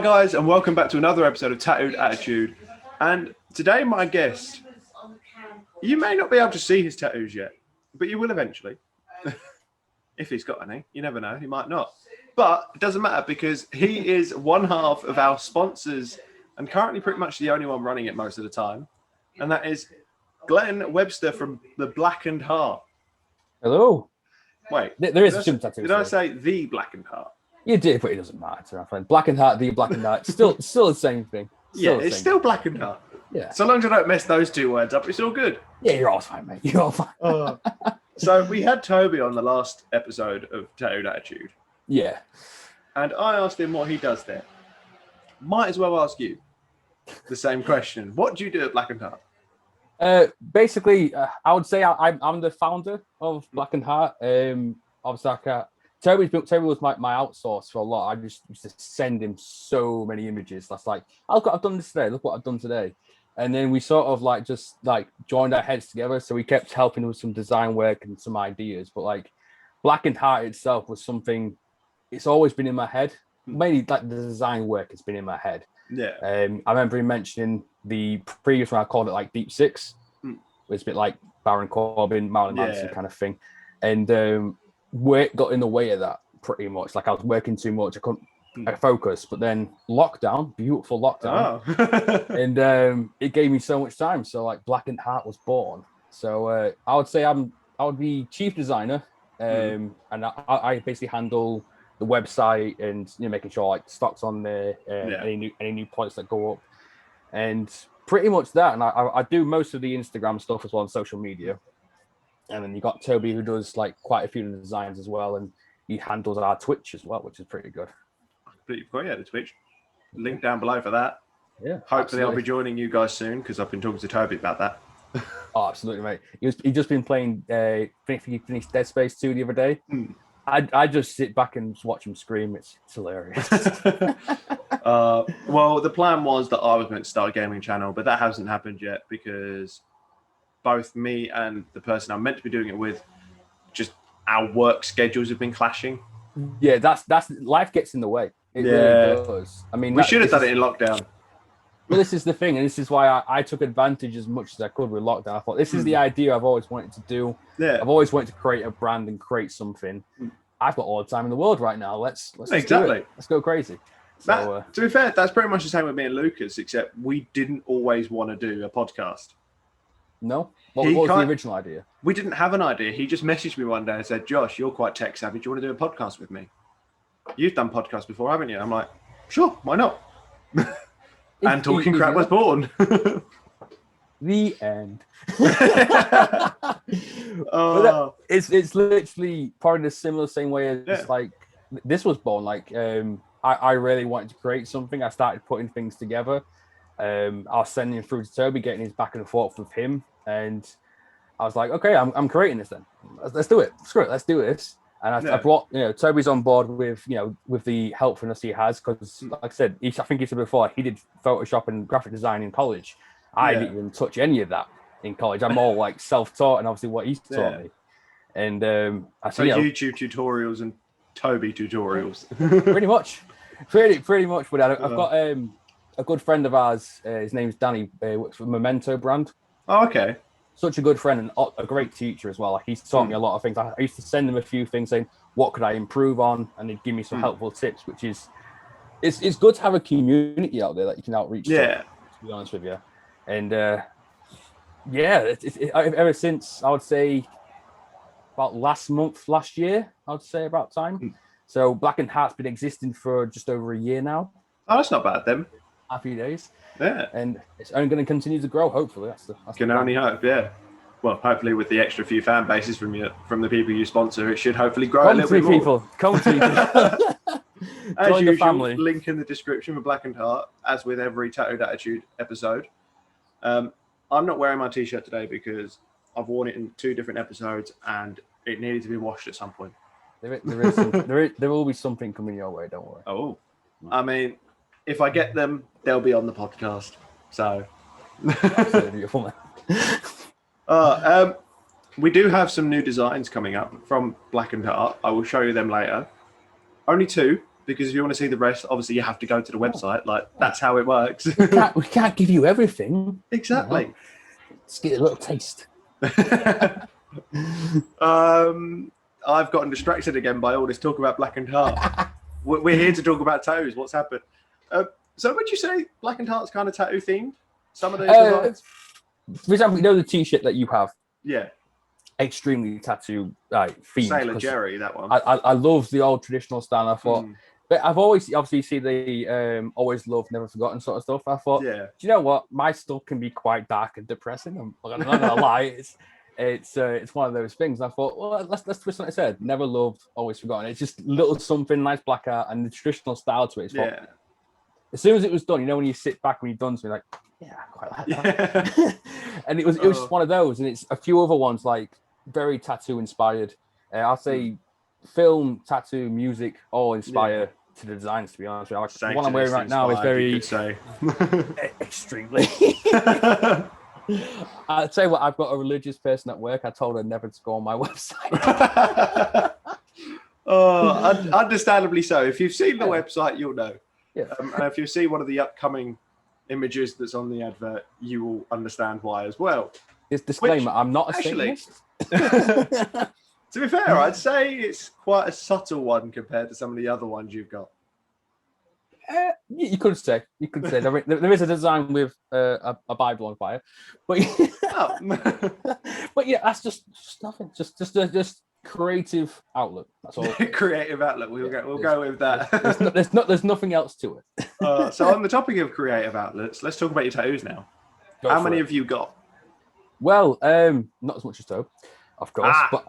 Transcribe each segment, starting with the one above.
Hi guys, and welcome back to another episode of Tattooed Attitude. And today my guest, you may not be able to see his tattoos yet, but you will eventually. If he's got any, you never know, he might not. But it doesn't matter because he is one half of our sponsors and currently pretty much the only one running it most of the time. And that is Glenn Webster from the Blackened Heart. Hello. Wait, There is some tattoos. Did I say the Blackened Heart? You did, but it doesn't matter, my friend. Blackened Heart, the Blackened Heart, still the same thing. It's still Blackened Heart. Yeah. So long as I don't mess those two words up, it's all good. Yeah, you're all fine, mate. You're all fine. So we had Toby on the last episode of Tattooed Attitude. Yeah. And I asked him what he does there. Might as well ask you the same question. What do you do at Blackened Heart? Basically, I would say I'm the founder of Blackened Heart. Obviously, Toby was my outsource for a lot. I just used to send him so many images. That's like, I've done this today. Look what I've done today. And then we sort of just joined our heads together. So we kept helping with some design work and some ideas. But Blackened Heart itself was something, it's always been in my head. Mainly the design work has been in my head. Yeah. I remember him mentioning the previous one, I called it Deep Six. It was a bit like Baron Corbin, Marilyn Manson kind of thing. And work got in the way of that pretty much. I was working too much. I couldn't focus. But then beautiful lockdown. Oh. And it gave me so much time. So Blackened Heart was born. So I would say I would be chief designer. And I basically handle the website and making sure stock's on there, any new products that go up. And pretty much that. And I do most of the Instagram stuff as well on social media. And then you got Toby, who does quite a few of the designs as well, and he handles our Twitch as well, which is pretty good. I completely forgot the Twitch. Link down below for that. Yeah. Hopefully, absolutely. I'll be joining you guys soon because I've been talking to Toby about that. Oh, absolutely, mate. He's just been playing. He finished Dead Space 2 the other day. I just sit back and watch him scream. It's hilarious. Well, the plan was that I was meant to start a gaming channel, but that hasn't happened yet because both me and the person I'm meant to be doing it with, just our work schedules have been clashing. Yeah, that's life gets in the way. It really does. I mean, we should have done it in lockdown. Well, this is the thing, and this is why I took advantage as much as I could with lockdown. I thought this is the idea I've always wanted to do. Yeah. I've always wanted to create a brand and create something. I've got all the time in the world right now. Let's exactly. Do it. Let's go crazy. To be fair, that's pretty much the same with me and Lucas, except we didn't always want to do a podcast. No? What was the original idea? We didn't have an idea. He just messaged me one day and said, Josh, you're quite tech savvy. Do you want to do a podcast with me? You've done podcasts before, haven't you? I'm like, sure, why not? And Talking Crap was born. The end. It's literally probably the similar same way as this was born. I really wanted to create something. I started putting things together. I was sending him through to Toby, getting his back and forth with him, and I was like, okay, I'm creating this then. Let's do it. Screw it. Let's do this. And I brought, Toby's on board with the helpfulness he has, because like I said, I think he said before, he did Photoshop and graphic design in college. I didn't even touch any of that in college. I'm all self-taught, and obviously what he's taught me. And I said, YouTube tutorials and Toby tutorials. pretty much. But I've got a good friend of ours. His name's Danny. Works for Memento brand. Oh, okay. Such a good friend and a great teacher as well. He's taught me a lot of things. I used to send him a few things saying, what could I improve on? And he'd give me some helpful tips, which is, it's good to have a community out there that you can outreach to be honest with you. And ever since, I would say, about last year, I would say about time. So Blackened Heart's been existing for just over a year now. Oh, that's not bad then. Happy days. Yeah. And it's only going to continue to grow, hopefully. That's can only hope, yeah. Well, hopefully with the extra few fan bases from the people you sponsor, it should hopefully grow a little bit more. Come to people. As Join usual, the family. Link in the description for Blackened Heart, as with every Tattooed Attitude episode. I'm not wearing my t-shirt today because I've worn it in 2 different episodes and it needed to be washed at some point. There will be something coming your way, don't worry. Oh, I mean, if I get them, they'll be on the podcast. So, beautiful. we do have some new designs coming up from Blackened Heart. I will show you them later. Only 2, because if you want to see the rest, obviously you have to go to the website. Like that's how it works. We can't give you everything. Exactly. You know? Let's get a little taste. I've gotten distracted again by all this talk about Blackened Heart. We're here to talk about tattoos. What's happened? So would you say Blackened Heart's kind of tattoo themed? Some of those designs? For example, you know the T-shirt that you have? Yeah. Extremely tattoo themed. Sailor Jerry, that one. I love the old traditional style. I thought, but I've always obviously see the always loved, never forgotten sort of stuff. I thought, yeah. Do you know what? My stuff can be quite dark and depressing. I'm not gonna lie. It's one of those things. And I thought, well, let's twist on its head. Never loved, always forgotten. It's just little something nice, black art, and the traditional style to it. Yeah. As soon as it was done, you know, when you sit back when you're done, something like, yeah, I quite like that. Yeah. And it was just one of those, and it's a few other ones like very tattoo inspired. I'll say film, tattoo, music, all inspire to the designs. To be honest, with you. Like, the one I'm wearing right now is very extremely. I'll tell you what, I've got a religious person at work. I told her never to go on my website. Understandably so. If you've seen the website, you'll know. Yeah. And if you see one of the upcoming images that's on the advert, you will understand why as well. This disclaimer: I'm not a Satanist. To be fair, I'd say it's quite a subtle one compared to some of the other ones you've got. You could say there is a design with a Bible on fire, but but yeah, that's just nothing. Just creative outlook. That's all. Creative outlook. We'll go with that. There's nothing else to it. So on the topic of creative outlets, let's talk about your tattoos now. How many have you got? Well, not as much as Toe, of course, but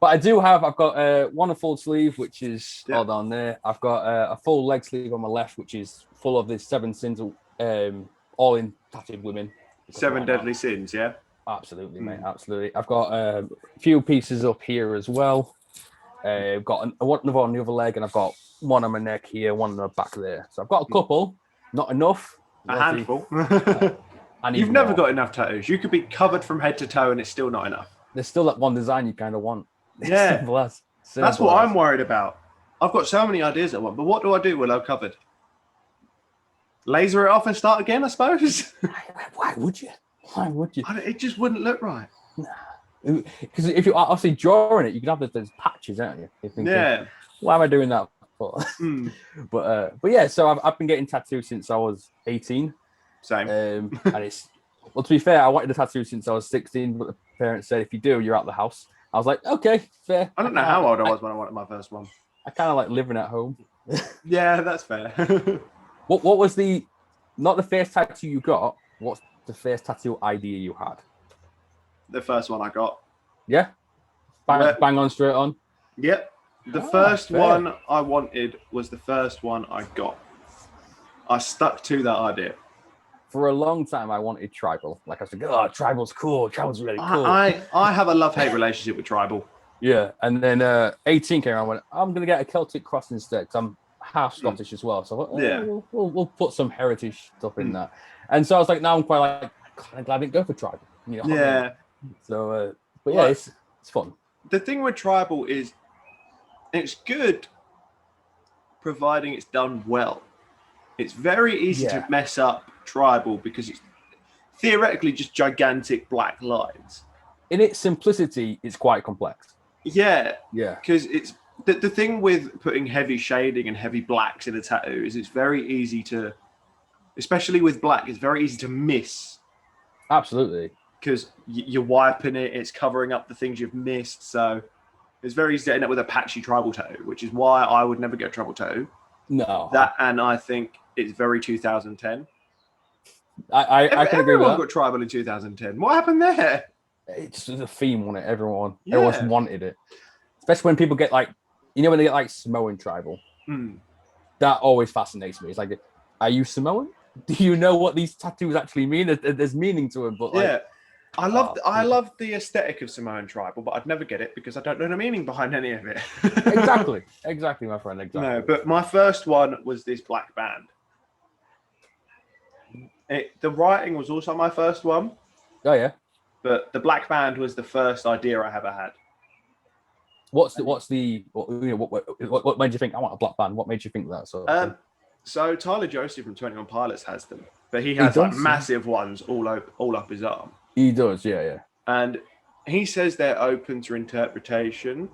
I do have. I've got one a full sleeve, which is all down there. I've got a full leg sleeve on my left, which is full of the 7 sins, all in tattooed women. 7 deadly sins, yeah. Absolutely, mate. Absolutely. I've got a few pieces up here as well. I've got another on the other leg, and I've got one on my neck here, one on the back there. So I've got a couple, not enough. A handful. You've never got enough tattoos. You could be covered from head to toe, and it's still not enough. There's still that one design you kind of want. Yeah. Simple as. That's what I'm worried about. I've got so many ideas at once, but what do I do when I'm covered? Laser it off and start again, I suppose? Why would you? Why would you? It just wouldn't look right. Because if you're obviously drawing it, you can have those patches, aren't you? You're thinking, why am I doing that for? But yeah, so I've been getting tattoos since I was 18. Same. And it's, well, to be fair, I wanted a tattoo since I was 16, but the parents said, if you do, you're out the house. I was like, okay, fair. I don't know how old I was when I wanted my first one. I kind of like living at home. Yeah, that's fair. What was not the first tattoo you got, what's the first tattoo idea you had? The first one I got. Yeah? Bang on, straight on? Yep. The first one I wanted was the first one I got. I stuck to that idea. For a long time, I wanted tribal. Like I was like, oh, tribal's cool. Tribal's really cool. I have a love-hate relationship with tribal. Yeah. And then 18 came around, I went, I'm going to get a Celtic cross instead because I'm half Scottish as well. So I thought, we'll put some heritage stuff in that. And so I was like, now I'm quite like, I'm glad I didn't go for tribal. You know, yeah. So, but yeah, it's fun. The thing with tribal is it's good providing it's done well. It's very easy to mess up tribal because it's theoretically just gigantic black lines. In its simplicity, it's quite complex. Yeah. Yeah. Because it's the thing with putting heavy shading and heavy blacks in a tattoo is it's very easy to, especially with black, it's very easy to miss. Absolutely. Because you're wiping it, it's covering up the things you've missed. So it's very easy to end up with a patchy tribal tattoo, which is why I would never get a tribal tattoo. No. And I think it's very 2010. I can agree with that. Everyone got tribal in 2010. What happened there? It's a theme on it. Everyone's wanted it. Especially when people get like, when they get like Samoan tribal. That always fascinates me. It's like, are you Samoan? Do you know what these tattoos actually mean? There's meaning to them, but like, I love the aesthetic of Samoan tribal, but I'd never get it because I don't know the meaning behind any of it. Exactly, my friend. Exactly. No, but my first one was this black band. The writing was also my first one. Oh yeah. But the black band was the first idea I ever had. What made you think I want a black band? What made you think that? So Tyler Josie from 21 Pilots has them, but he has like massive ones all up his arm. He does, yeah. And he says they're open to interpretation,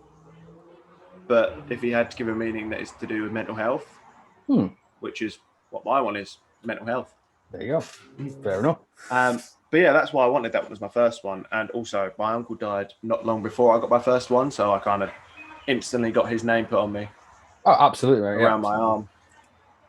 but if he had to give a meaning that is to do with mental health, which is what my one is, mental health. There you go. Fair enough. But yeah, that's why I wanted that one as my first one. And also, my uncle died not long before I got my first one, so I kind of instantly got his name put on me. Oh, absolutely, right. Around my arm.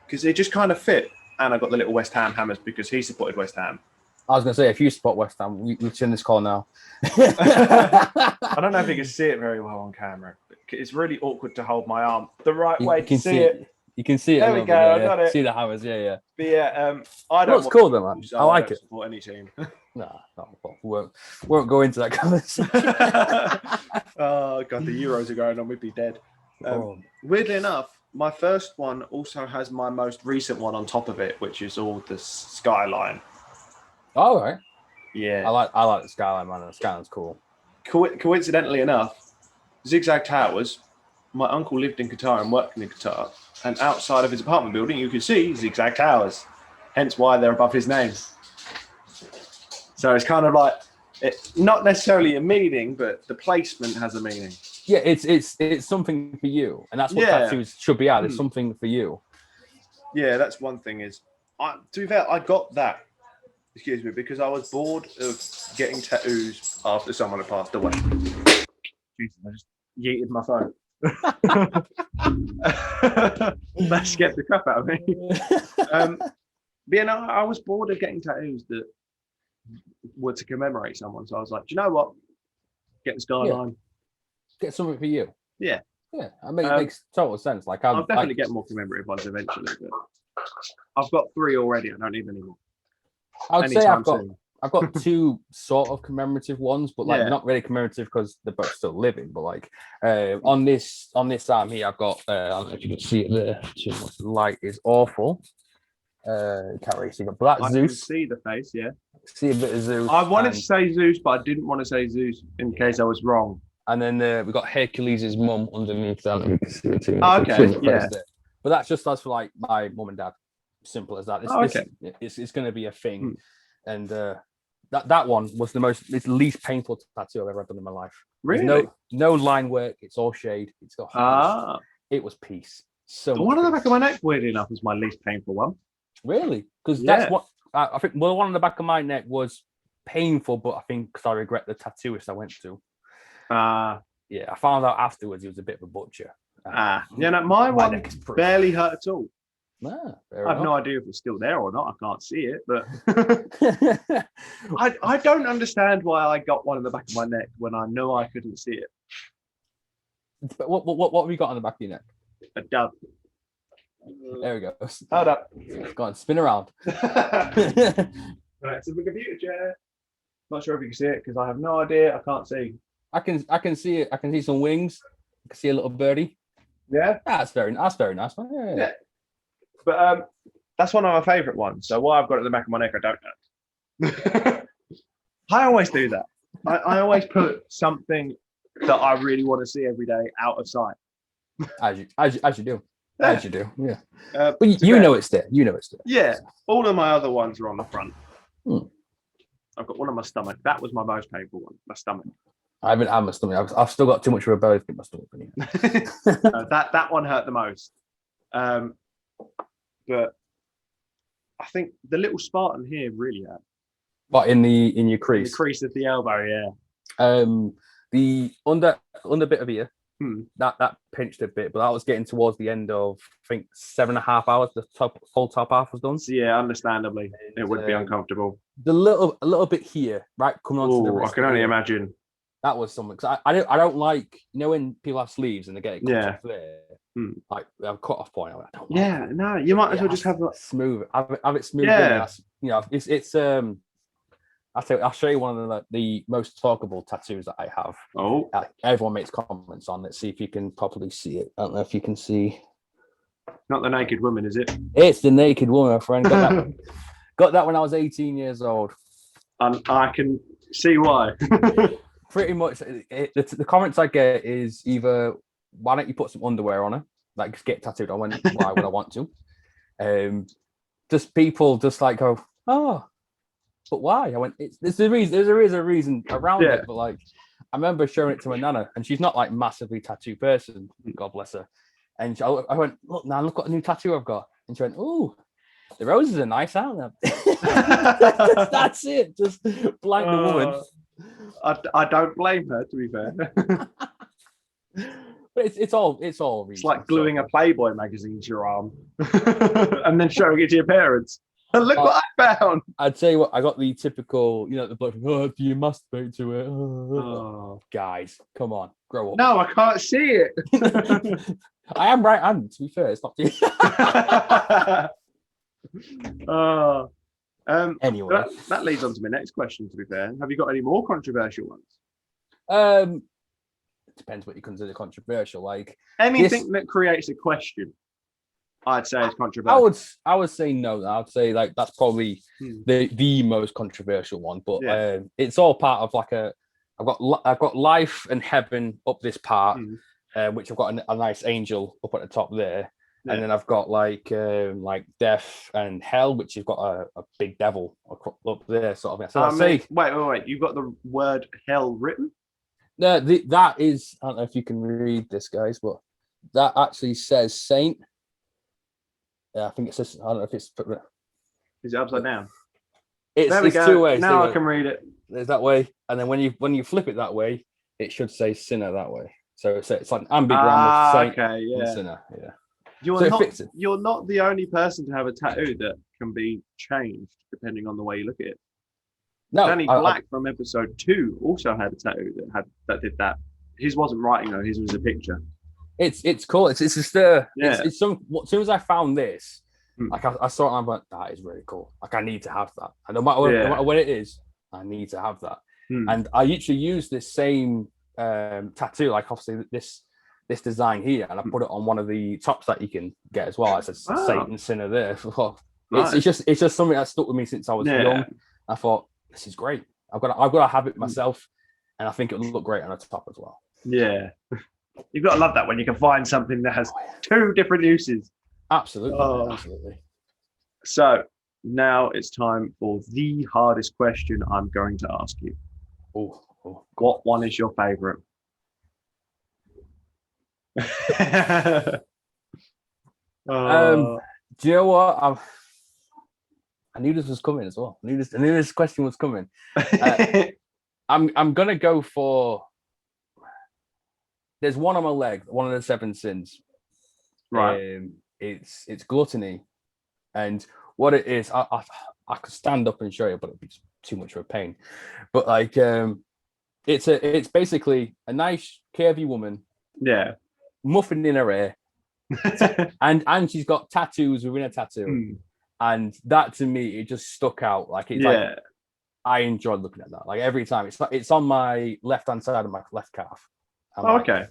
Because it just kind of fit. And I got the little West Ham hammers because he supported West Ham. I was going to say, if you support West Ham, we've seen this call now. I don't know if you can see it very well on camera. It's really awkward to hold my arm the right way to see it. You can see it. There we go. I got it. See the hammers, yeah. But yeah, I don't. Looks cool, though, man. I like it. Support any team. No, we won't go into that conversation. Oh god, the Euros are going on. We'd be dead. Weirdly enough, my first one also has my most recent one on top of it, which is all the skyline. All right. Yeah, I like the skyline, man. The skyline's cool. Coincidentally enough, Zigzag Towers. My uncle lived in Qatar and worked in Qatar, and outside of his apartment building, you could see Zigzag Towers. Hence why they're above his name. So it's kind of like it's not necessarily a meaning, but the placement has a meaning. Yeah, it's something for you, and that's what tattoos should be at. It's something for you. Yeah, that's one thing. To be fair, I got that. Excuse me, because I was bored of getting tattoos after someone had passed away. Jesus, I just yeeted my phone. That scared the crap out of me. But I was bored of getting tattoos that were to commemorate someone. So I was like, do you know what? Get the skyline. Get something for you. Yeah. I mean, it makes total sense. Like I'll definitely get more commemorative ones eventually, but I've got 3 already. I don't need any more. I would say I've got 2 sort of commemorative ones, but like not really commemorative because they're both still living. But like on this arm here, I've got I don't know if you can see it there. Too much light is awful. Can't really see, but Black Zeus. I can see the face, yeah. See a bit of Zeus. I wanted to say Zeus, but I didn't want to say Zeus in case I was wrong. And then we've got Hercules' mum underneath that. You can see it too. Okay, yeah. But that's just as for like my mum and dad. Simple as that. It's going to be a thing. And that one was it's least painful tattoo I've ever done in my life. Really? No line work. It's all shade. It's got it was peace. So the one on the back of my neck, weirdly enough, was my least painful one. Really? Because that's what I think. Well, the one on the back of my neck was painful, but I think because I regret the tattooist I went to. Yeah, I found out afterwards he was a bit of a butcher. My one barely hurt at all. I have no idea if it's still there or not. I can't see it, but I don't understand why I got one on the back of my neck when I know I couldn't see it. But what have you got on the back of your neck? A dove. There we go. Hold up. Go on, spin around. Right, so the computer chair. Not sure if you can see it because I have no idea. I can't see. I can see it. I can see some wings. I can see a little birdie. Yeah. That's very nice, man. Yeah. But that's one of my favourite ones. So why I've got it at the back of my neck, I don't know. I always do that. I always put something that I really want to see every day out of sight. As you do. Yeah. As you do. Yeah. But you know it's there. Yeah. All of my other ones are on the front. I've got one on my stomach. That was my most painful one. My stomach. I haven't had my stomach. I've still got too much of a both in my stomach. That one hurt the most. But I think the little Spartan here really hurt. But in your crease? The crease of the elbow, yeah. The under bit of ear, that pinched a bit, but that was getting towards the end of, I think, 7.5 hours. The whole top half was done. So, yeah, understandably, it would be uncomfortable. A little bit here, right, coming onto the wrist. I can only imagine. That was something. Cause I don't like, when people have sleeves and they get it cut off there, like a cut off point. I don't like it. No, you might as well just have that smooth. Have it smooth. Yeah, it's I'll show you one of the most talkable tattoos that I have. Oh, everyone makes comments on it. See if you can properly see it. I don't know if you can see. Not the naked woman, is it? It's the naked woman, my friend. Got that when I was 18 years old. I can see why. pretty much the comments I get is either why don't you put some underwear on her, like just get tattooed on why would I want to? Just people just like go, oh, but why? I went, there's a reason around Yeah. it, but like I remember showing it to my nana, and she's not like massively tattoo person, God bless her. And I went, look, Nan, look what a new tattoo I've got. And she went, oh, the roses are nice, aren't they? That's it. Just blank the woman. I don't blame her, to be fair. But it's all It's like gluing a Playboy magazine to your arm and then showing it to your parents. And look what I found. I'd say what I got the typical, the bloke, oh, do you masturbate to it? Oh. Guys, come on, grow up. No, I can't see it. I am right-handed, to be fair. It's not too. Anyway, that leads on to my next question. To be fair, have you got any more controversial ones? It depends what you consider controversial. Like anything that creates a question, I'd say is controversial. I would say no. I'd say like that's probably the most controversial one. But it's all part of like I've got life and heaven up this part. Which I've got a nice angel up at the top there, and then I've got like death and hell, which has got a big devil up there, sort of. So wait! You've got the word hell written? That is, I don't know if you can read this, guys, but that actually says saint. Yeah, I think it says. I don't know if it's. Is it upside down? It's two ways. Now I can read it. There's that way, and then when you flip it that way, it should say sinner that way. So it's like an ambigram of saint and sinner. Yeah. You're not the only person to have a tattoo that can be changed depending on the way you look at it. No, Danny Black from episode 2 also had a tattoo that did that. His wasn't writing though; his was a picture. It's cool. It's just it's some. As soon as I found this, like I saw it, and I went, that is really cool. Like I need to have that. And no matter what it is, I need to have that. And I usually use this same tattoo, like obviously this design here, and I put it on one of the tops that you can get as well. It says Saint and Sinner there. It's just something that stuck with me since I was young. I thought this is great. I've got to have it myself, and I think it will look great on the top as well. Yeah, you've got to love that when you can find something that has two different uses. Absolutely, absolutely. So now it's time for the hardest question I'm going to ask you. What one is your favorite? Do you know what? I knew this was coming as well. I knew this question was coming. I'm gonna go for. There's one on my leg, one of the 7 sins. Right. It's gluttony, and what it is, I could stand up and show you, but it'd be too much of a pain. But like, it's basically a nice curvy woman. Yeah. Muffin in her hair. and she's got tattoos within a tattoo. And that to me, it just stuck out. Like it's like I enjoyed looking at that. Like every time it's on my left hand side of my left calf. Okay.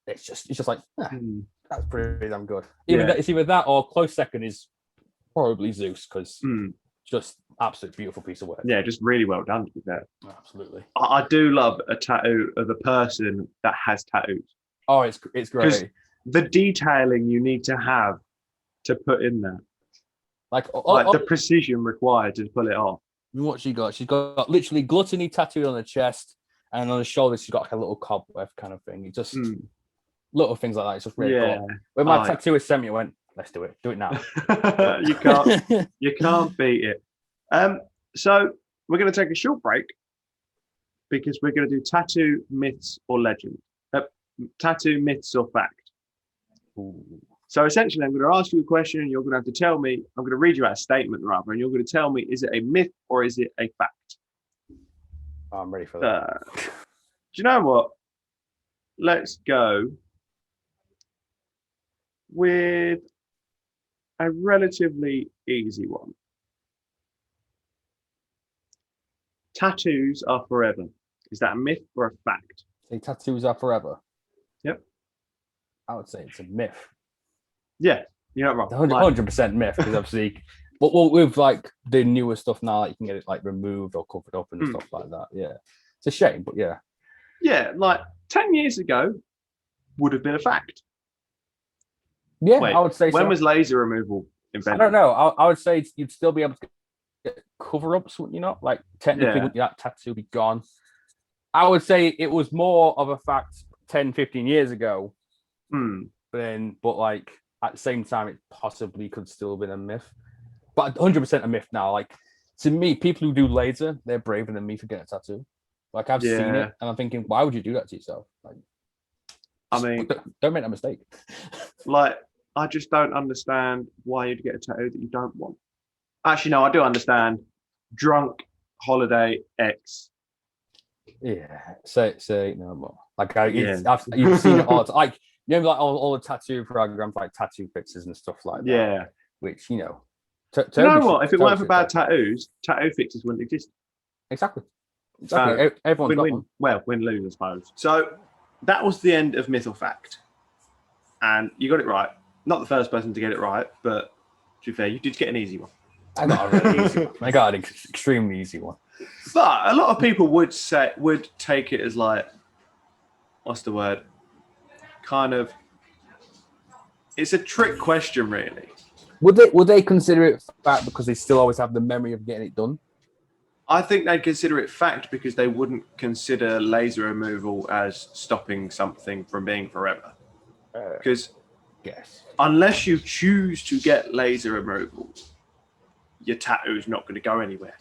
It's just like that's pretty damn good. It's either that or close second is probably Zeus, because just absolute beautiful piece of work. Yeah, just really well done, to be fair. Absolutely. I do love a tattoo of a person that has tattoos. Oh, it's great. The detailing you need to have to put in there. Like the precision required to pull it off. What she got? She's got literally gluttony tattooed on the chest, and on the shoulder she's got like a little cobweb kind of thing. It just little things like that. It's just really cool. When my tattooist sent me, I went, "Let's do it. Do it now." You can't beat it. So we're going to take a short break because we're going to do tattoo myths or legend. Tattoo myths or fact. Ooh. So essentially, I'm going to ask you a question, and you're going to have to tell me. I'm going to read you out a statement rather, and you're going to tell me: is it a myth or is it a fact? I'm ready for that. Do you know what? Let's go with a relatively easy one. Tattoos are forever. Is that a myth or a fact? Say tattoos are forever. Yep. I would say it's a myth. Yeah, you're not wrong. 100% myth, because obviously, but with like the newer stuff now, like you can get it like removed or covered up and stuff like that. Yeah, it's a shame, but yeah. Yeah, like 10 years ago would have been a fact. Yeah, Wait, I would say when so. was laser removal I invented? don't know. I would say you'd still be able to get cover-ups, wouldn't you not? Like technically, Yeah. wouldn't that tattoo be gone? I would say it was more of a fact 10, 15 years ago, Hmm. but like at the same time, it possibly could still have been a myth. But 100% a myth now. Like to me, people who do laser, they're braver than me for getting a tattoo. Like I've seen Yeah. it, and I'm thinking, why would you do that to yourself? Like, I mean, don't make that mistake. like, I just don't understand why you'd get a tattoo that you don't want. Actually, no, I do understand. Drunk, holiday, ex. Yeah, say no more. Like Yeah. you've seen it all. Like you know, like all the tattoo programs, like tattoo fixes and stuff like that. Yeah. Which You know what? If it weren't for bad Toby tattoos, tattoo fixes wouldn't exist. exactly. Everyone's got one. Well, win lose, I suppose. So that was the end of myth or fact, and you got it right. Not the first person to get it right, but to be fair, you did get an easy one. I got a really easy one. I got an extremely easy one. But a lot of people would take it as like, what's the word? Kind of. It's a trick question, really. Would they consider it fact because they still always have the memory of getting it done? I think they'd consider it fact because they wouldn't consider laser removal as stopping something from being forever. Because Yes. unless you choose to get laser removal, your tattoo's not going to go anywhere.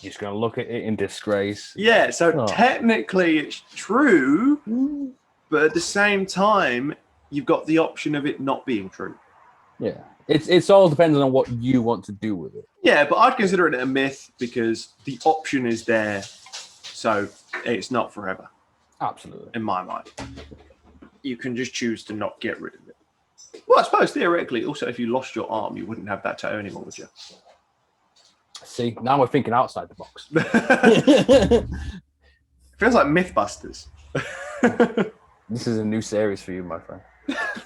You're just gonna look at it in disgrace. Yeah, so technically it's true, but at the same time, you've got the option of it not being true. Yeah. It's all dependent on what you want to do with it. Yeah, but I'd consider it a myth because the option is there, so it's not forever. Absolutely. In my mind. You can just choose to not get rid of it. Well, I suppose theoretically, also, if you lost your arm, you wouldn't have that tattoo anymore, would you? See, now we're thinking outside the box. Feels like Mythbusters. This is a new series for you, my friend.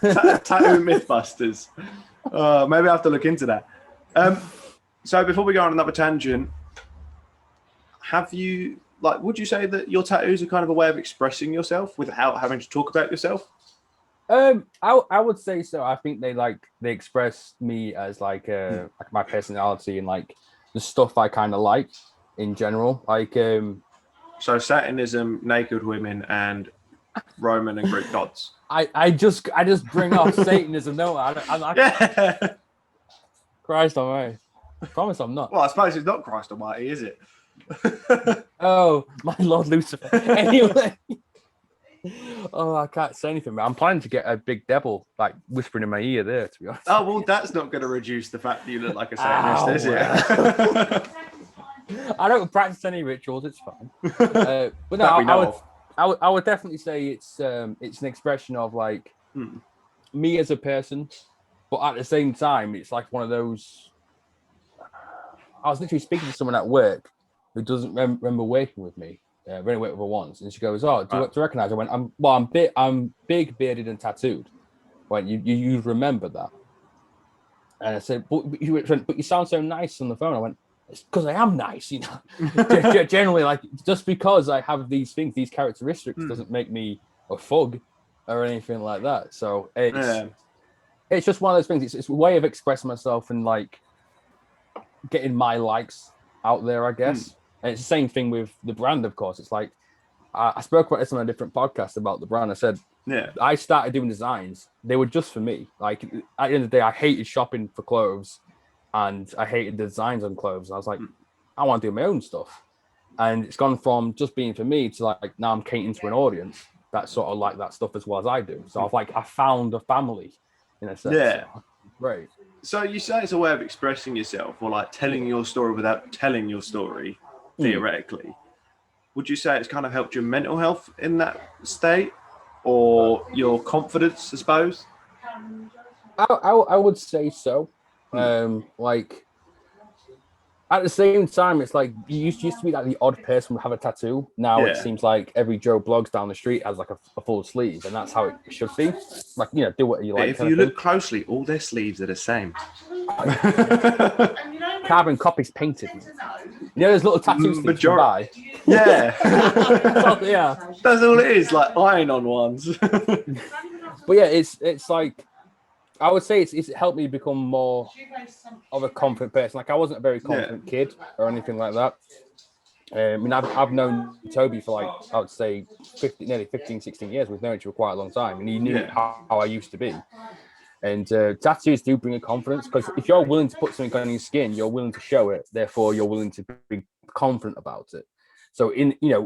Tattoo Mythbusters. Maybe I have to look into that. So before we go on another tangent, would you say that your tattoos are kind of a way of expressing yourself without having to talk about yourself? I would say so. I think they express me as like my personality and like the stuff I kind of like in general. Like so Satanism, naked women, and Roman and Greek gods. I just bring up Satanism. No, I'm not. Yeah. Christ Almighty. I promise I'm not. Well, I suppose it's not Christ Almighty, is it? Oh, my Lord Lucifer. Anyway. Oh, I can't say anything, but I'm planning to get a big devil like whispering in my ear there, to be honest. Oh, well, that's not going to reduce the fact that you look like a Satanist, is it? I don't practice any rituals, it's fine. But no, I would definitely say it's an expression of like me as a person, but at the same time, it's like one of those. I was literally speaking to someone at work who doesn't remember working with me. We only worked with her once, and she goes, "Oh, do you recognize?" I went, I'm big, bearded, and tattooed." When you remember that, and I said, "But you sound so nice on the phone." I went, "It's because I am nice, you know." Generally, like just because I have these things, these characteristics, doesn't make me a thug or anything like that. So it's just one of those things. It's a way of expressing myself and like getting my likes out there, I guess. And it's the same thing with the brand, of course. It's like I spoke about this on a different podcast about the brand. I said, I started doing designs. They were just for me. Like at the end of the day, I hated shopping for clothes and I hated the designs on clothes. I was like, I want to do my own stuff. And it's gone from just being for me to like now I'm catering to an audience that sort of like that stuff as well as I do. So I found a family in a sense. Yeah. So, right. So you say it's a way of expressing yourself or like telling your story without telling your story, theoretically. Would you say it's kind of helped your mental health in that state or your confidence, I suppose? I would say so. Like at the same time, it's like you used to be like the odd person would have a tattoo. Now it seems like every Joe Blogs down the street has like a full sleeve, and that's how it should be. Like, do what you like. But if you look closely, all their sleeves are the same. carbon copies painted. You know those little tattoo sticks you can buy? Yeah. Yeah. That's all it is, like iron-on ones. But yeah, it's like, I would say it's helped me become more of a confident person. Like I wasn't a very confident kid or anything like that. I mean, I've known Toby for like, I would say nearly 15, 16 years. We've known each other for quite a long time, and he knew how I used to be. And tattoos do bring a confidence, because if you're willing to put something on your skin, you're willing to show it. Therefore, you're willing to be confident about it. So,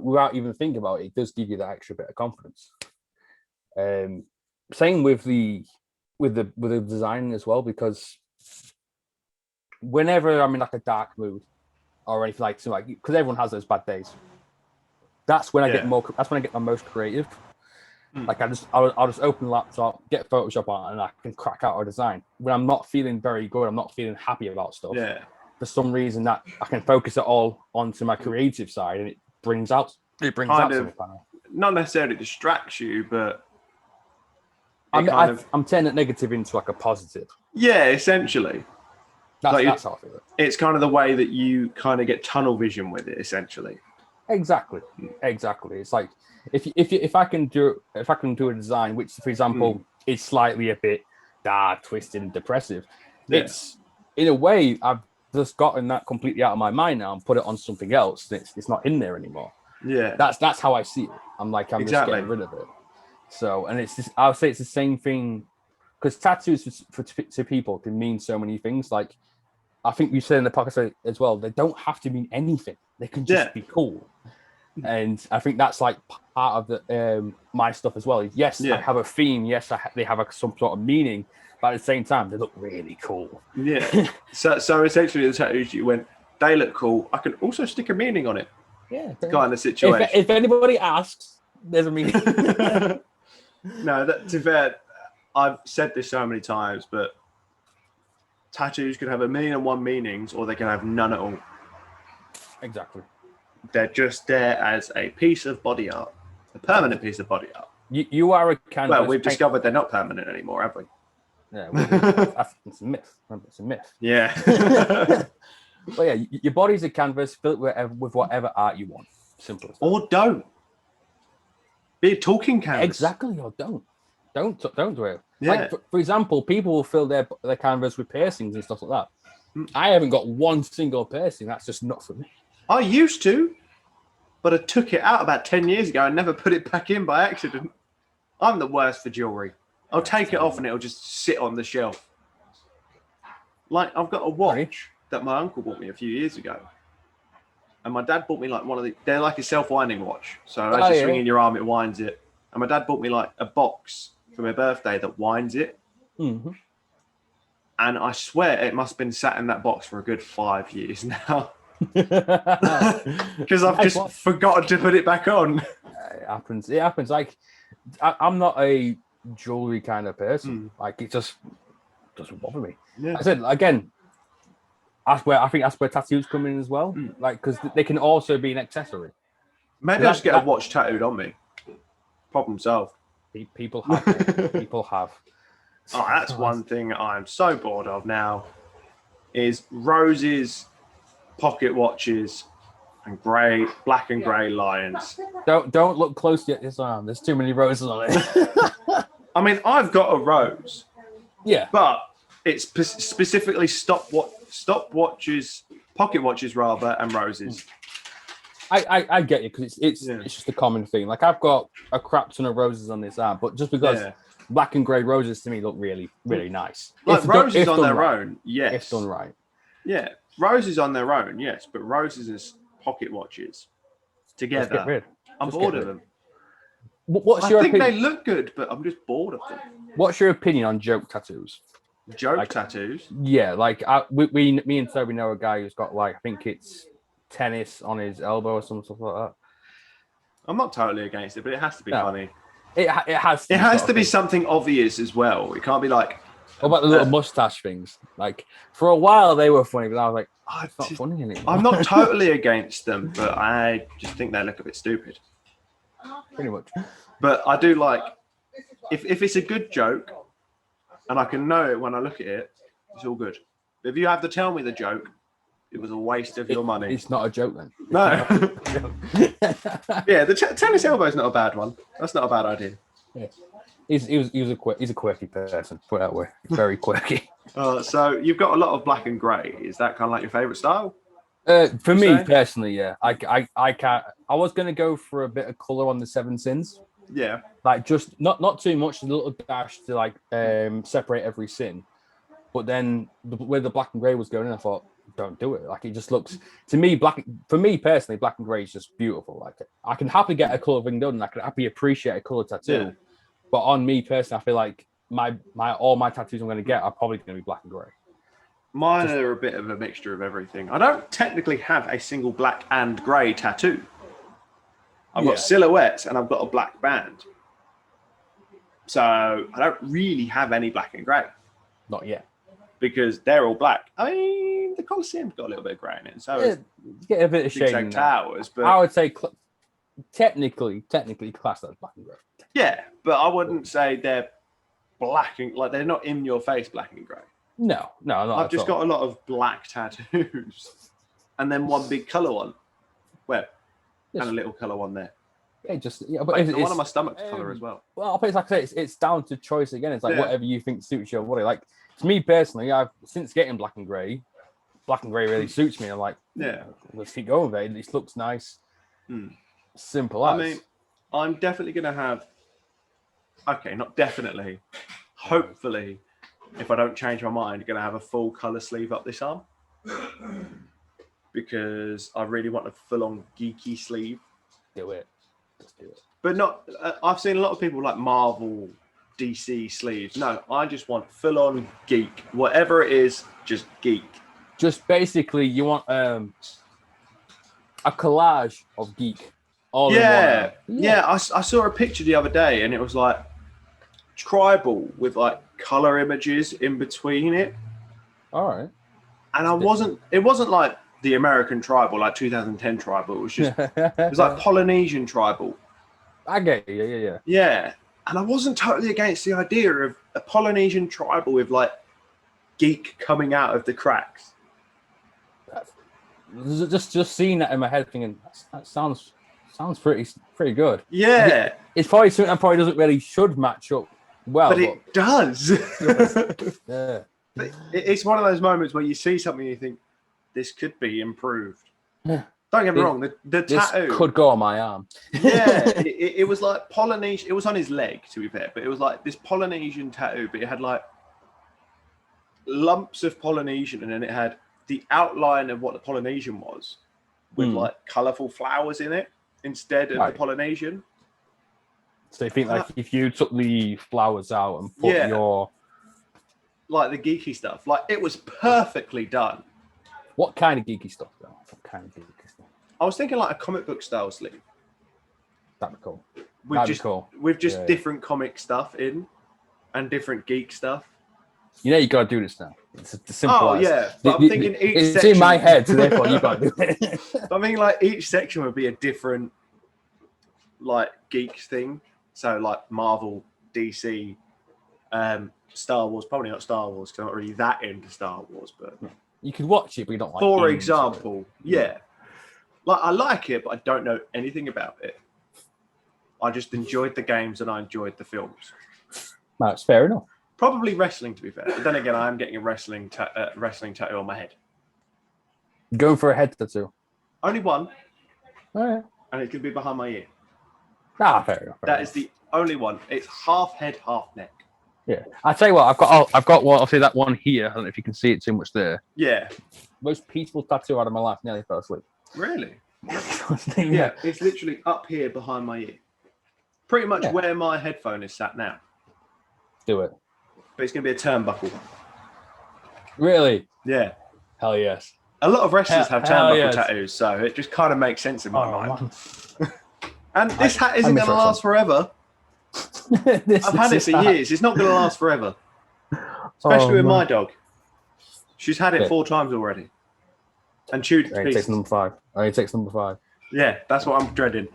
without even thinking about it, it does give you that extra bit of confidence. Same with the design as well, because whenever I'm in like a dark mood or anything like, because everyone has those bad days, that's when I get more. That's when I get my most creative. Like I'll just open the laptop, get Photoshop on, and I can crack out a design. When I'm not feeling very good, I'm not feeling happy about stuff. Yeah. For some reason, that I can focus it all onto my creative side, and it brings out something. Not necessarily distracts you, but I'm turning that negative into like a positive. Yeah, essentially. That's how I feel it. It's kind of the way that you kind of get tunnel vision with it, essentially. Exactly. It's like if I can do a design which, for example, is slightly a bit dark, twisted, and depressive, it's in a way I've just gotten that completely out of my mind now and put it on something else. It's not in there anymore. Yeah, that's how I see it. I'm just getting rid of it. So, and I would say it's the same thing, because tattoos to people can mean so many things. Like I think you said in the podcast as well, they don't have to mean anything. They can just be cool. And I think that's like part of the my stuff as well. Yes, I have a theme. Yes, they have some sort of meaning, but at the same time, they look really cool. Yeah. so essentially, the tattoos you went, they look cool. I can also stick a meaning on it. Yeah. Kind of situation. If anybody asks, there's a meaning. No, to be fair, I've said this so many times, but tattoos can have a million and one meanings, or they can have none at all. Exactly. They're just there as a piece of body art, a permanent piece of body art. You are a canvas. Well, we've discovered they're not permanent anymore, have we? Yeah, it's a myth. Remember, it's a myth. Yeah. But yeah, your body's a canvas. Fill it with whatever art you want. Simple. Or don't. Be a talking canvas. Exactly, or don't do it. Yeah. Like for example, people will fill their canvas with piercings and stuff like that. I haven't got one single piercing. That's just not for me. I used to, but I took it out about 10 years ago and never put it back in by accident. I'm the worst for jewelry. I'll take it off and it'll just sit on the shelf. Like I've got a watch that my uncle bought me a few years ago. And my dad bought me like they're like a self-winding watch. So as you swing in your arm, it winds it. And my dad bought me like a box for my birthday that winds it. Mm-hmm. And I swear it must have been sat in that box for a good 5 years now. Because I've just forgotten to put it back on. It happens. Like I'm not a jewelry kind of person. Like it just doesn't bother me. I said again, I think that's where tattoos come in as well. Like because they can also be an accessory. Maybe I'll just get a watch tattooed on me. Problem solved. People have. People have. Oh, that's one thing I'm so bored of now. Is roses, pocket watches, and black and grey lions. Don't look closely at this arm. There's too many roses on it. I mean, I've got a rose. Yeah. But it's specifically stopwatches, pocket watches rather, and roses. I get you, because it's just a common thing. Like I've got a crap ton of roses on this arm, but just because black and grey roses to me look really, really nice. Like roses on their own, yes. If done right. Yeah. Roses on their own, yes, but roses and pocket watches together. I'm bored of them. What's your opinion? I think they look good, but I'm just bored of them. What's your opinion on joke tattoos? Tattoos? Yeah, like me and Toby know a guy who's got like I think it's tennis on his elbow or some stuff like that. I'm not totally against it, but it has to be funny. It has to be something obvious as well. It can't be like. What about the little mustache things? Like for a while they were funny, but I was like, it's not funny anymore. I'm not totally against them, but I just think they look a bit stupid. Pretty much. But I do like if it's a good joke, and I can know it when I look at it, it's all good. But if you have to tell me the joke, It was a waste of your money. It's not a joke then. No. Yeah, the tennis elbow is not a bad one. That's not a bad idea. Yeah. He's a quirky person, put it that way. Very quirky. So you've got a lot of black and grey. Is that kind of like your favourite style? For me personally, yeah. I can't. I was gonna go for a bit of colour on the Seven Sins. Yeah. Like just not too much, a little dash to like separate every sin. But then where the black and grey was going in, I thought, don't do it. Like it just looks to me for me personally, black and grey is just beautiful. Like I can happily get a colour thing done, and I can happily appreciate a colour tattoo. Yeah. But on me personally, I feel like all my tattoos I'm going to get are probably going to be black and grey. Mine are a bit of a mixture of everything. I don't technically have a single black and grey tattoo. I've got silhouettes and I've got a black band. So I don't really have any black and grey. Not yet. Because they're all black. I mean, the Colosseum's got a little bit of grey in it. So get a bit of shade in towers, but I would say technically classed as black and grey. Yeah, but I wouldn't say they're black and like they're not in your face black and grey. No, not I've just got a lot of black tattoos, and then one big colour one, and a little colour one there. But one of my stomach's colour as well. Well, it's like I say, it's down to choice again. It's like whatever you think suits your body. Like for me personally, I've since getting black and grey really suits me. I'm like, let's keep going with it. This looks nice. Simple as. I mean, I'm definitely going to have. Okay, not definitely. Hopefully, if I don't change my mind, going to have a full colour sleeve up this arm. Because I really want a full-on geeky sleeve. Do it. Just do it. But not... I've seen a lot of people like Marvel, DC sleeves. No, I just want full-on geek. Whatever it is, just geek. Just basically, you want a collage of geek. Yeah. I saw a picture the other day and it was like tribal with like color images in between it. All right. And it wasn't like the American tribal, like 2010 tribal. It was just, it was like Polynesian tribal. I get you. Yeah. Yeah. And I wasn't totally against the idea of a Polynesian tribal with like geek coming out of the cracks. Just seeing that in my head thinking, that sounds pretty good. Yeah. It's probably something that probably doesn't really should match up well. But it does. Yeah. But it's one of those moments where you see something and you think, this could be improved. Yeah. Don't get me wrong, the tattoo could go on my arm. Yeah, it was like Polynesian. It was on his leg, to be fair, but it was like this Polynesian tattoo, but it had like lumps of Polynesian, and then it had the outline of what the Polynesian was with like colourful flowers in it instead of the Polynesian. So you think like if you took the flowers out and put your... Like the geeky stuff. Like it was perfectly done. What kind of geeky stuff though? What kind of geeky stuff? I was thinking like a comic book style sleeve. That'd be cool. With just different comic stuff in and different geek stuff. You know you gotta do this now. It's simple. But I'm thinking each section... It's in my head, so therefore you gotta do it. I mean, like each section would be a different like geek thing. So like Marvel, DC, Star Wars. Probably not Star Wars because I'm not really that into Star Wars. But you could watch it, but you don't like. For example, like I like it, but I don't know anything about it. I just enjoyed the games and I enjoyed the films. That's fair enough. Probably wrestling, to be fair. But then again, I am getting a wrestling tattoo on my head. Going for a head tattoo? Only one. All right. And it could be behind my ear. Fair enough. That is the only one. It's half head, half neck. Yeah. I tell you what, I've got one. I'll say that one here. I don't know if you can see it too much there. Yeah. Most peaceful tattoo out of my life. Nearly fell asleep. Really? Yeah. It's literally up here behind my ear. Pretty much where my headphone is sat now. Do it. But it's going to be a turnbuckle. Really? Yeah. Hell yes. A lot of wrestlers have turnbuckle tattoos, so it just kind of makes sense in my mind. And this hat isn't going to last forever. I've had it for years. It's not going to last forever. Especially with my dog. She's had it 4 times already. And chewed it to pieces. Takes number 5. Only takes number 5. Yeah, that's what I'm dreading.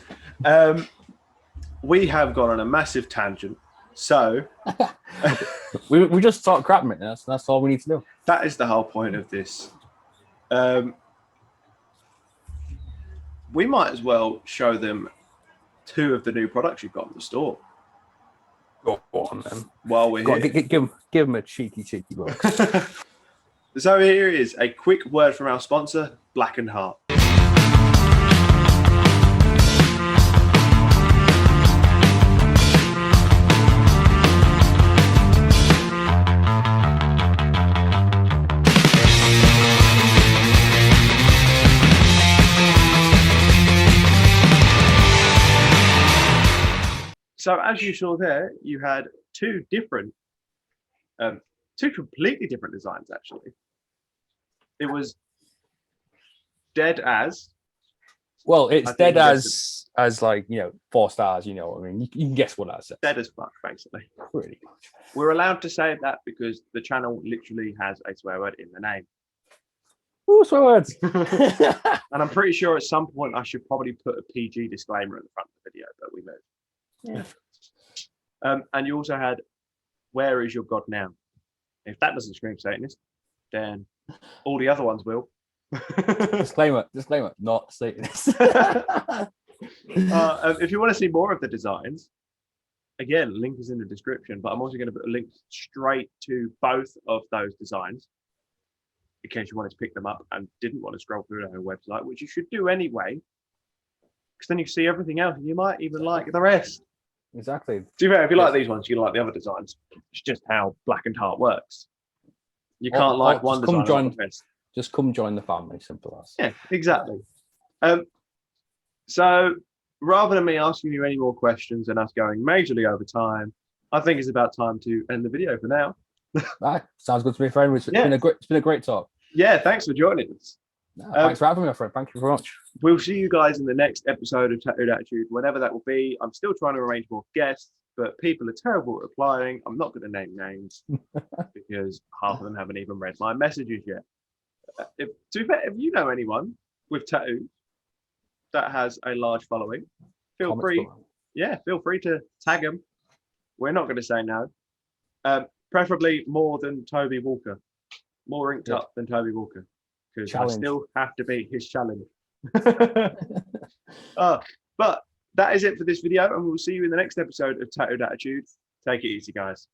We have gone on a massive tangent. So we just talk crap, mate. That's all we need to do. That is the whole point of this. we might as well show them 2 of the new products you've got in the store Go on, then. while we're Go on, here. give them a cheeky box. So here is a quick word from our sponsor, Black & Heart. So as you saw there, you had 2 different, 2 completely different designs, actually. It was dead as. Well, it's I think dead you guessed as like, 4 stars. You know what I mean? You can guess what that says. Dead as fuck, basically. Pretty much. We're allowed to say that because the channel literally has a swear word in the name. Ooh, swear words. And I'm pretty sure at some point I should probably put a PG disclaimer at the front of the video, but we moved. Yeah. And you also had, where is your God now? If that doesn't scream Satanist, then all the other ones will. Disclaimer, not Satanist. If you want to see more of the designs, again, link is in the description, but I'm also going to put a link straight to both of those designs in case you wanted to pick them up and didn't want to scroll through their website, which you should do anyway, because then you see everything else and you might even like the rest. Exactly. To be fair, if you like these ones, you like the other designs. It's just how Black & Heart works. You can't like one design. Just come join the family, simple as. Yeah, exactly. So rather than me asking you any more questions and us going majorly over time, I think it's about time to end the video for now. Right. Sounds good to me, friend. It's been a great talk. Yeah, thanks for joining us. Thanks for having me, my friend. Thank you very much. We'll see you guys in the next episode of Tattooed Attitude, whenever that will be. I'm still trying to arrange more guests, but people are terrible at replying. I'm not going to name names because half of them haven't even read my messages yet. If you know anyone with tattoos that has a large following, feel free to tag them. We're not going to say no. Preferably more than Toby Walker, more inked up than Toby Walker, because I still have to beat his challenge. But that is it for this video, and we'll see you in the next episode of Tattooed Attitude. Take it easy, guys.